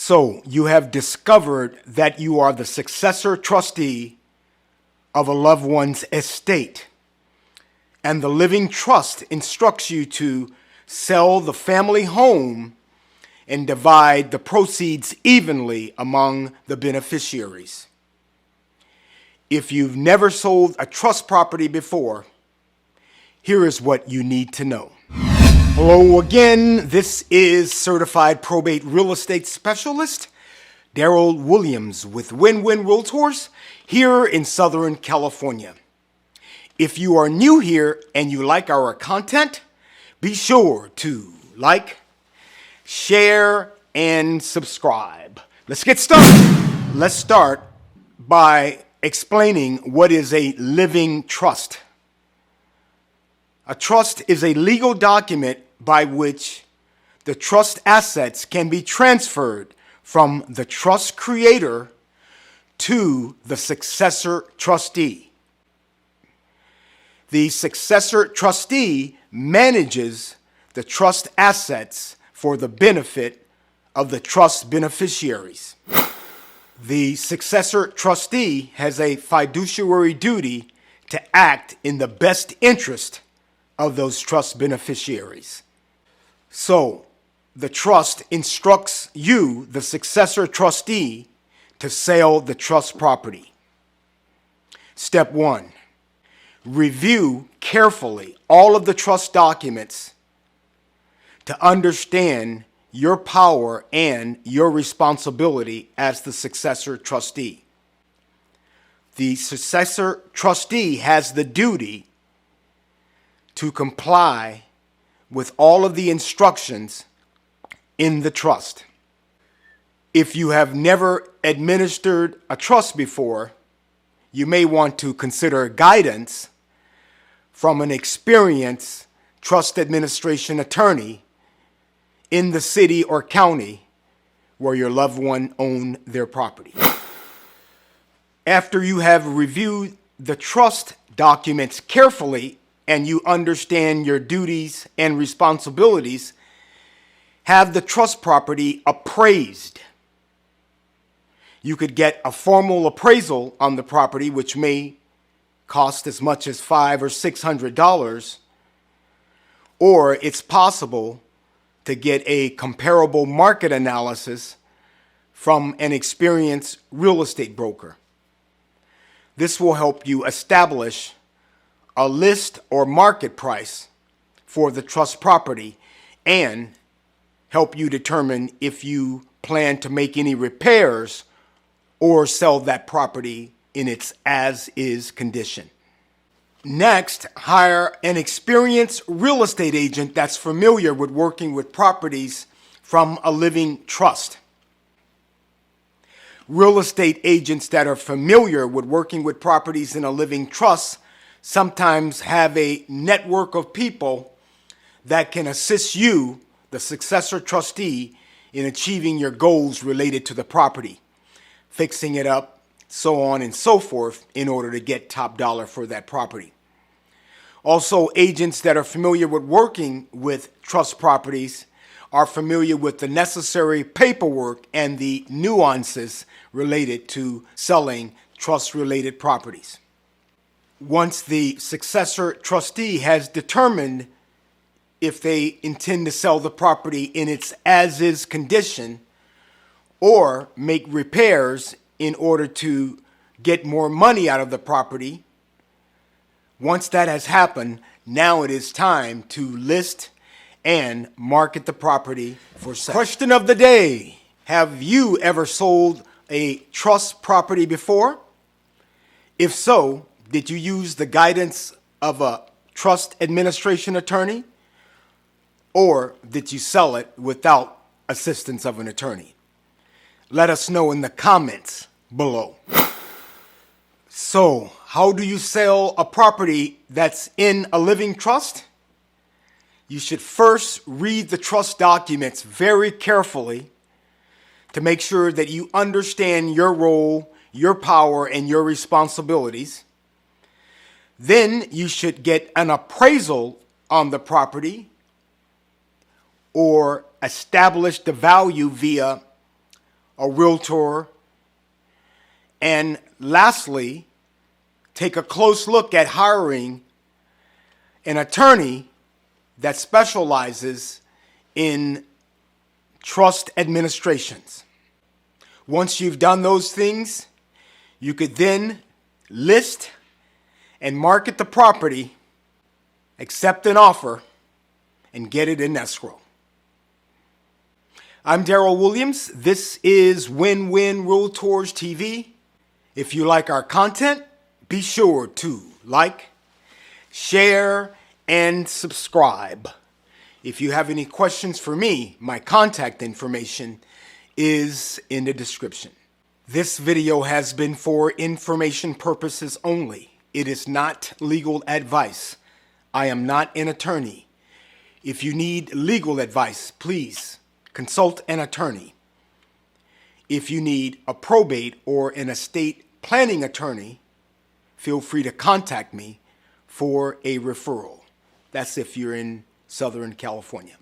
So you have discovered that you are the successor trustee of a loved one's estate, and the living trust instructs you to sell the family home and divide the proceeds evenly among the beneficiaries. If you've never sold a trust property before, here is what you need to know. Hello again, this is Certified Probate Real Estate Specialist Daryl Williams with Win-Win Realtors here in Southern California. If you are new here and you like our content, be sure to like, share, and subscribe. Let's get started. Let's start by explaining what is a living trust. A trust is a legal document by which the trust assets can be transferred from the trust creator to the successor trustee. The successor trustee manages the trust assets for the benefit of the trust beneficiaries. The successor trustee has a fiduciary duty to act in the best interest of those trust beneficiaries. So, the trust instructs you, the successor trustee, to sell the trust property. Step 1. Review carefully all of the trust documents to understand your power and your responsibility as the successor trustee. The successor trustee has the duty to comply with all of the instructions in the trust. If you have never administered a trust before, you may want to consider guidance from an experienced trust administration attorney in the city or county where your loved one owned their property. After you have reviewed the trust documents carefully and you understand your duties and responsibilities, have the trust property appraised. You could get a formal appraisal on the property, which may cost as much as $500 or $600, or it's possible to get a comparable market analysis from an experienced real estate broker. This will help you establish a list or market price for the trust property and help you determine if you plan to make any repairs or sell that property in its as-is condition. Next, hire an experienced real estate agent that's familiar with working with properties from a living trust. Real estate agents that are familiar with working with properties in a living trust sometimes have a network of people that can assist you, the successor trustee, in achieving your goals related to the property, fixing it up, so on and so forth, in order to get top dollar for that property. Also, agents that are familiar with working with trust properties are familiar with the necessary paperwork and the nuances related to selling trust-related properties. Once the successor trustee has determined if they intend to sell the property in its as-is condition or make repairs in order to get more money out of the property, once that has happened, now it is time to list and market the property for sale. Question of the day: have you ever sold a trust property before? If so, did you use the guidance of a trust administration attorney, or did you sell it without assistance of an attorney? Let us know in the comments below. So, how do you sell a property that's in a living trust? You should first read the trust documents very carefully to make sure that you understand your role, your power, and your responsibilities. Then you should get an appraisal on the property or establish the value via a realtor, and lastly, take a close look at hiring an attorney that specializes in trust administrations. Once you've done those things, you could then list and market the property, accept an offer, and get it in escrow. I'm Daryl Williams. This is Win-Win Realtors TV. If you like our content, be sure to like, share, and subscribe. If you have any questions for me, my contact information is in the description. This video has been for information purposes only. It is not legal advice. I am not an attorney. If you need legal advice, please consult an attorney. If you need a probate or an estate planning attorney, feel free to contact me for a referral. That's if you're in Southern California.